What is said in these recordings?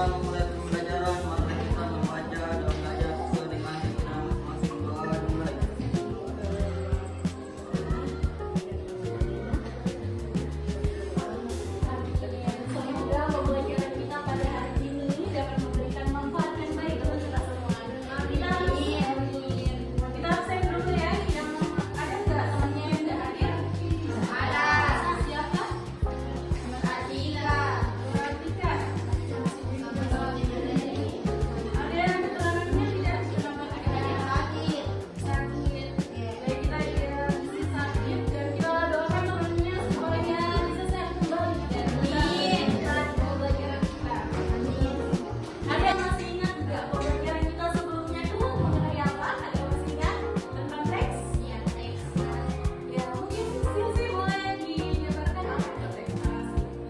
memulai pembelajaran, mari kita membaca dan belajar sesuai dengan kita masing-masing. Doa dimulai. Semoga pembelajaran kita pada hari ini dapat memberikan manfaat yang baik untuk kita semua. Kita absen dulu ya. Yang ada nggak temannya yang nggak hadir? Ada. Siapa? Atika. Atika. Ada yang keterangannya tidak? Kenapa tidak hadir? Sakit. Baik, kita isi sakit dan kita doakan temannya supaya bisa sehat kembali dan bisa pembelajaran kita. Ada yang masih ingat nggak pembelajaran kita sebelumnya itu mengenai apa? Ada yang masih ingat tentang teks? Ya, teks. Ya, mungkin Silvi boleh dijabarkan apa itu teks?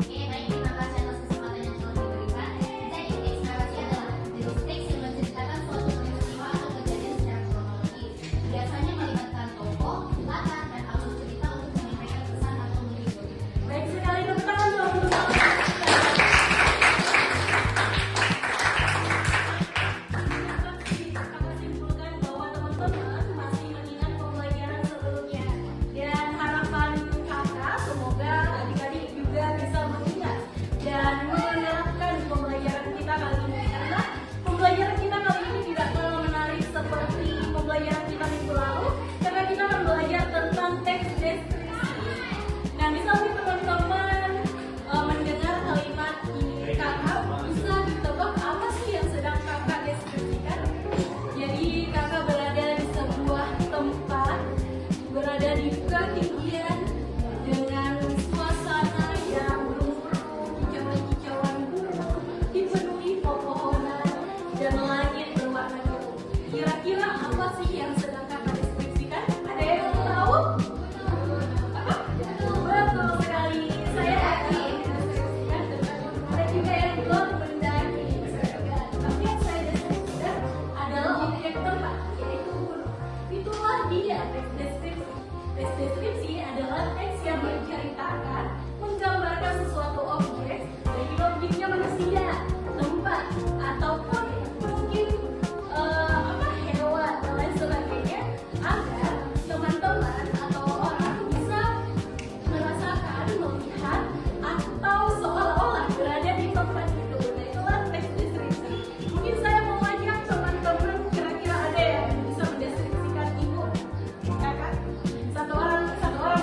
Oke, baik, terima kasih atas kesempatan yang telah diberikan. Jadi, teks narasi adalah jenis teks yang menceritakan suatu peristiwa atau kejadian secara kronologis. Biasanya melibatkan tokoh, latar, dan alur cerita untuk menyampaikan pesan atau menghibur. Baik sekali, tepuk tangan dong untuk kita simpulkan bahwa teman-teman masih mengingat pembelajaran sebelumnya dan harapan kakak semoga adik-adik juga bisa mengingat dan menerapkan pembelajaran kita kali ini karena pembelajaran kita kali ini tidak terlalu menarik seperti pembelajaran kita minggu lalu karena kita akan belajar tentang teks deskripsi. Nah, di samping teman-teman mendengar kalimat ini kakak bisa ditebak apa sih yang sedang kakak deskripsikan? Jadi kakak berada di sebuah tempat, berada di ketinggian dengan suasana yang berlumpur, kicauan-kicauan gunung, dipenuhi pepohonan dan langit berwarna biru. Kira-kira apa sih yang sedang kakak deskripsikan? Ada yang mau tahu? Apa? Betul sekali. Saya akan mendeskripsikan tentang ada juga yang belum mendaki. Tapi yang saya deskripsikan adalah objek tempat, yaitu gunung. Itulah dia teks deskripsi. Teks deskripsi adalah teks yang menceritakan, menggambarkan sesuatu objek, baik objeknya manusia, tempat, ataupun mungkin hewan dan lain sebagainya, agar teman-teman atau orang bisa merasakan, melihat, atau seolah-olah berada di tempat itu. Nah, itulah teks deskripsi. Mungkin saya mau ajak teman-teman, kira-kira ada yang bisa mendeskripsikan ibu kakak? Satu orang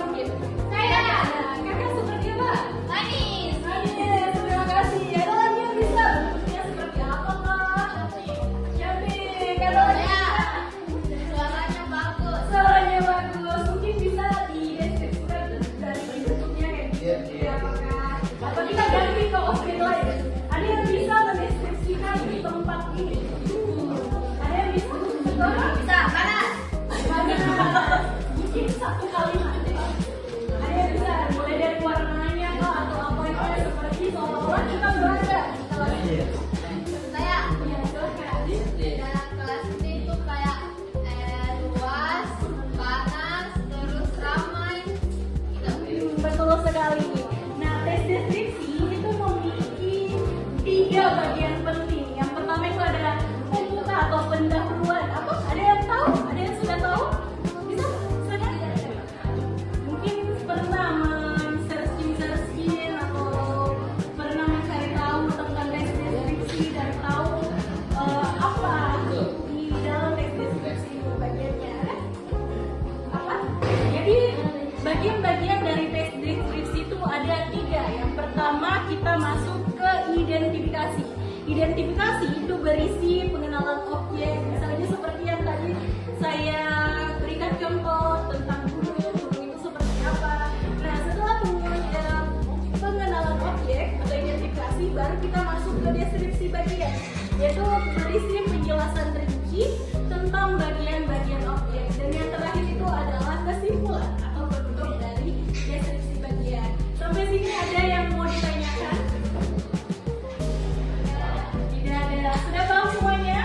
mungkin. Saya. Nah, kakak seperti apa? Manis. Manis, terima kasih. Ada lagi yang bisa? Bentuknya seperti apa, Kak? Cantik. Ada lagi? Suaranya bagus. Suaranya bagus. Mungkin bisa dideskripsikan dari bentuknya kayak gitu. Ya, Kak. Atau kita ganti ke objek lain. Ada yang bisa mendeskripsikan di tempat ini? Ada yang bisa? Bisa, panas. Panas. Mungkin satu kalimat. Ada yang bisa? Mulai dari warnanya kah atau apa itu seperti seolah-olah kita berada di kelas ini. Saya Ya, silakan. dalam kelas ini itu kayak luas, panas, terus ramai. Gitu. Betul sekali. Nah, tes deskripsi itu memiliki 3 bagian penting. Yang pertama itu adalah pembuka atau pendahuluan. Apa? Ada yang tahu? Ada yang sudah tahu? Bisa? Sudah? Mungkin pernah men-searching atau pernah mencari tahu tentang tes deskripsi dan tahu apa di dalam tes deskripsi itu bagiannya. Ada? Apa? Jadi bagian-bagian dari tes deskripsi itu ada 3. Yang pertama kita masuk ke identifikasi. Identifikasi itu berisi pengenalan objek, misalnya seperti yang tadi saya berikan contoh tentang gunung itu seperti apa. Nah, setelah pengenalan objek atau identifikasi, baru kita masuk ke deskripsi bagian, yaitu berisi penjelasan rinci tentang bagian-bagian objek. Dan yang terakhir itu adalah kesimpulan atau penutup dari deskripsi bagian. Sampai sini ada yang mau ditanyakan? Tidak ada. Sudah paham semuanya?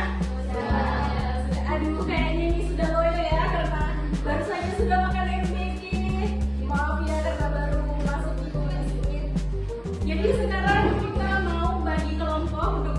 Sudah. Aduh, kayaknya ini sudah loyo ya karena baru saja sudah makan MBG. Maaf ya karena baru masuk di sini. Jadi sekarang kita mau bagi kelompok untuk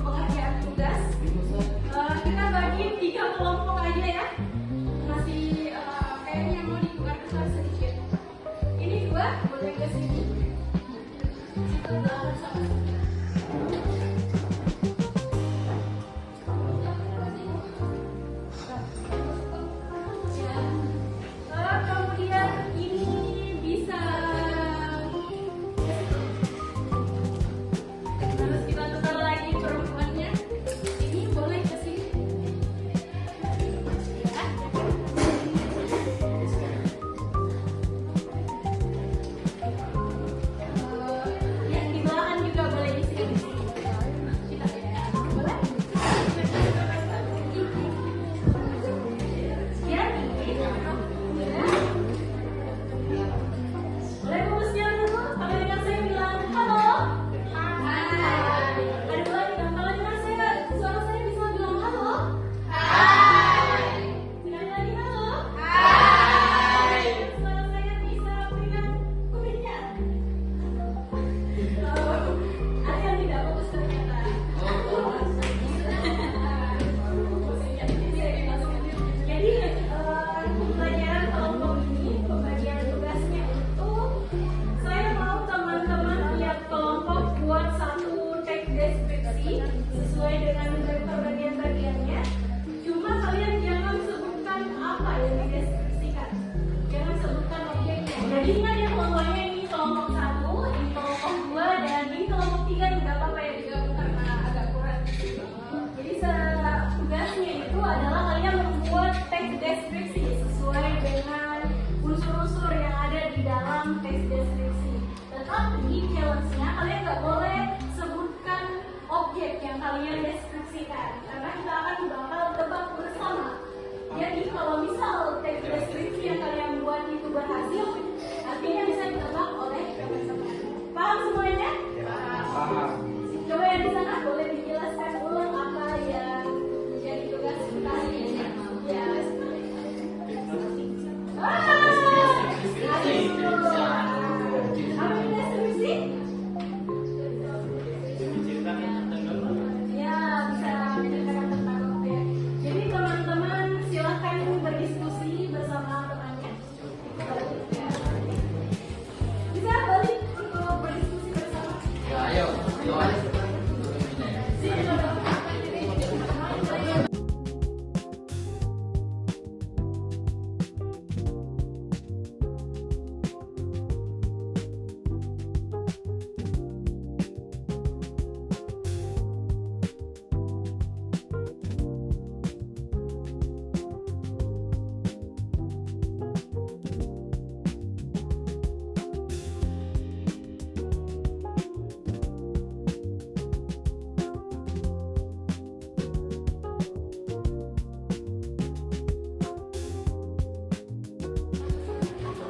sesuai dengan bagian-bagiannya. Cuma kalian jangan sebutkan apa yang dideskripsikan. Jangan sebutkan objeknya. Jadi ingat ya kelompoknya, ini kelompok 1, ini kelompok 2, dan ini kelompok 3 tidak apa-apa ya digabung karena agak kurang. Jadi tugasnya itu adalah kalian membuat teks deskripsi sesuai dengan unsur-unsur yang ada di dalam teks deskripsi. Tetapi challenge-nya kalian nggak boleh sebutkan objek yang kalian deskripsikan karena kita akan bakal tebak bersama. Jadi kalau misal teks deskripsi yang kalian buat itu berhasil, artinya bisa ditebak oleh teman-teman. Paham semuanya? Paham. Coba yang di sana boleh dijelaskan ulang apa yang jadi tugas kita ini. Ya. Apa yang deskripsi? Ya, bisa menceritakan tentang objek. Jadi teman-teman silahkan berdiskusi bersama temannya. Bisa balik untuk berdiskusi bersama. Ya, ayo. Sini, coba.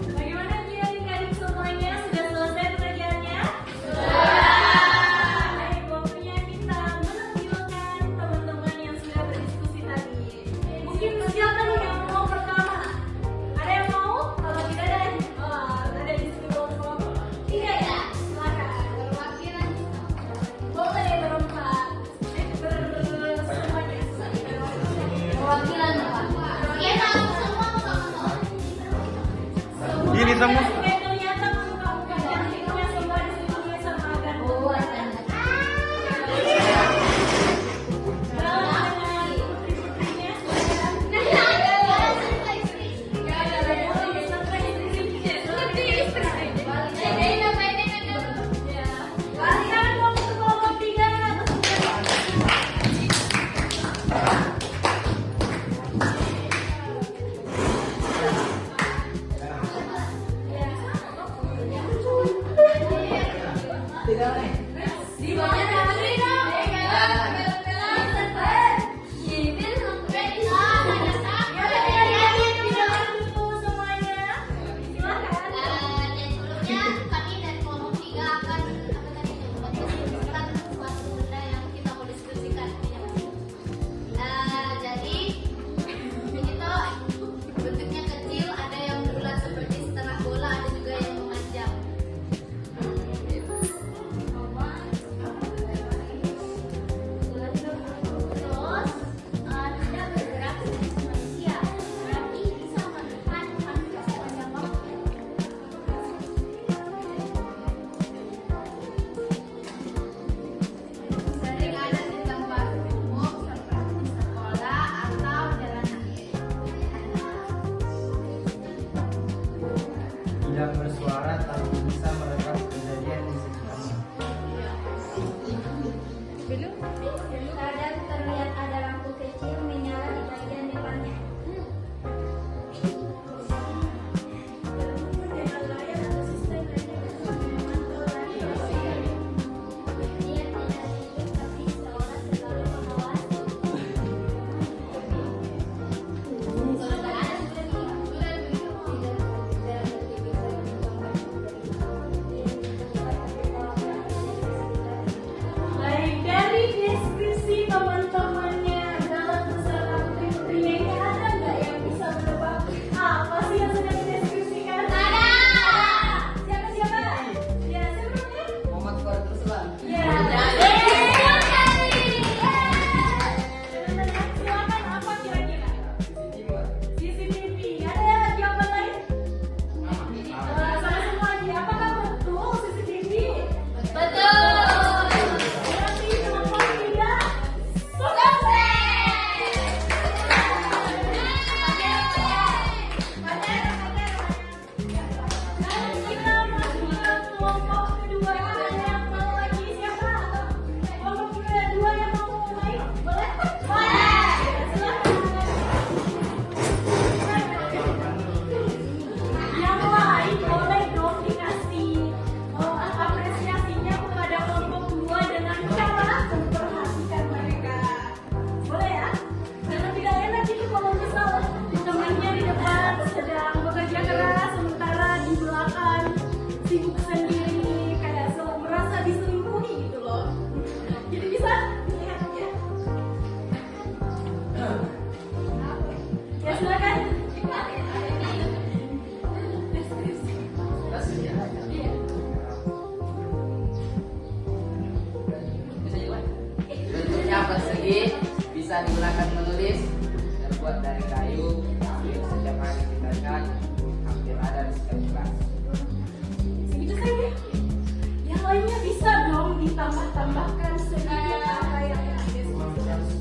Bagaimana adik-adik semuanya? Sudah selesai pekerjaannya? Sudah. Baik, waktunya kita menampilkan teman-teman yang sudah berdiskusi tadi. Mungkin siapa nih yang mau pertama? Ada yang mau? Kalau tidak ada di sini kelompok. Tidak ya? Silakan. Perwakilan Boleh berempat. Semuanya. perwakilan Bapak. Kita semua sama-sama. Ini semua. Kayak kelihatan muka-muka cantiknya semua di sini disamakan. Buat dan kami dari kelompok 3 akan mendiskusikan suatu benda yang kita mau diskusikan. Jadi begitu bentuknya kecil, ada yang bulat seperti setengah bola, ada juga yang memanjang. Terus tidak bergerak seperti manusia, tapi bisa menekan kanvas sepanjang waktu. Sering ada di tempat umum seperti sekolah atau jalanan. Tidak bersuara tapi bisa merekam kejadian di sekitarnya. Kadang terlihat ada lampu kecil menyala di bagian depannya. Dia tidak hidup tapi seolah selalu mengawasi. Baik, dari deskripsi teman-temannya dalam alat segi bisa digunakan menulis, terbuat dari kayu, hampir setiap hari kita lihat, hampir ada di setiap kelas. Segitu saja. Yang lainnya bisa dong ditambah-tambahkan sedikit apa yang ada.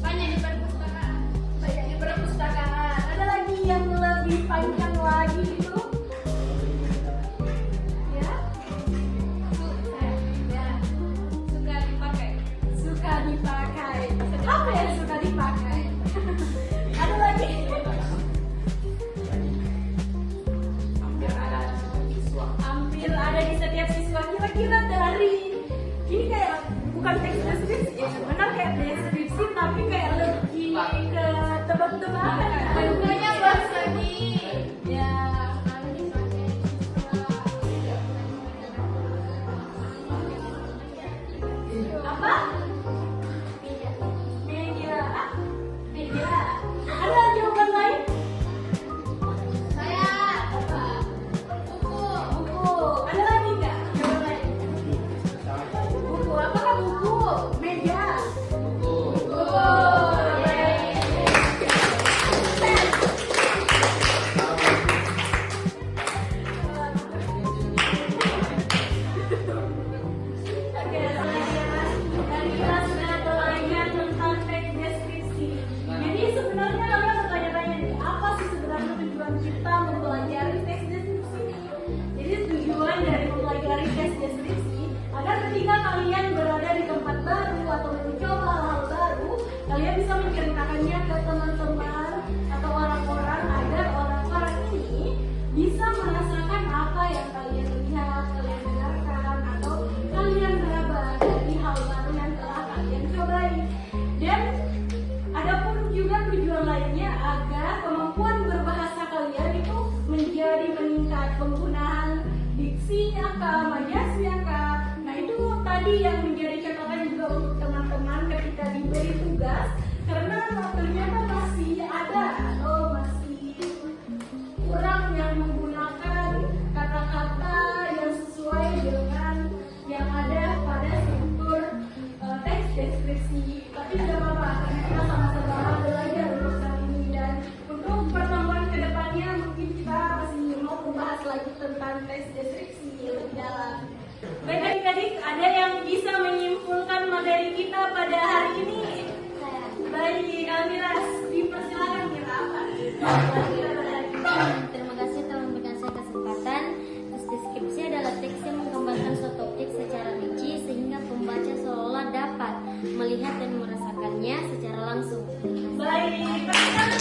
Banyak di perpustakaan. Banyak di perpustakaan. Ada lagi yang lebih panjang lagi itu. Ya. Ya. Suka dipakai. Suka dipakai. Apa yang suka dipakai? Ada lagi. Hampir ada di setiap siswa. Hampir ada di setiap siswa. Kira-kira dari ini kayak bukan teks deskripsi ya, benar kayak deskripsi tapi kayak lebih ke tebak-tebakan. Gunanya bahasa di. Ya. Apa? Media. Media. Ada jawaban lain? Saya. Apa? Buku. Buku. Ada lagi nggak jawaban lain? Buku. Apakah buku? Meja. Buku. Oke, dari kelas belajar tentang teks deskripsi. Jadi sebenarnya kalian bertanya-tanya nih, apa sih sebenarnya tujuan kita mempelajari teks deskripsi? Jadi tujuan dari mempelajari teks deskripsi agar ketika kalian berada di tempat baru atau mencoba hal-hal baru, kalian bisa menceritakannya ke teman-teman atau orang-orang agar orang-orang ini bisa merasakan apa yang kalian lihat, kalian dengarkan, atau kalian meraba dari hal baru yang telah kalian cobai. Dan ada pun juga tujuan lainnya agar kemampuan berbahasa kalian itu menjadi meningkat, penggunaan diksinya kah, majasnya kah. Nah itu tadi yang menjadi catatan juga untuk teman-teman ketika diberi tugas, karena ternyata masih ada atau masih kurang yang menggunakan kata-kata yang sesuai dengan yang ada pada struktur teks deskripsi. Tapi tidak apa-apa, karena kita sama-sama belajar untuk saat ini, dan untuk pertemuan kedepannya mungkin kita masih mau membahas lagi tentang teks deskripsi lebih dalam. Baik adik-adik, ada yang bisa menyimpulkan materi kita pada hari ini? Baik, Almiras, dipersilakan Mira apa? Terima kasih telah memberikan saya kesempatan. Teks deskripsi adalah teks yang menggambarkan suatu objek secara rinci sehingga pembaca seolah dapat melihat dan merasakannya secara langsung. Baik, persilakan.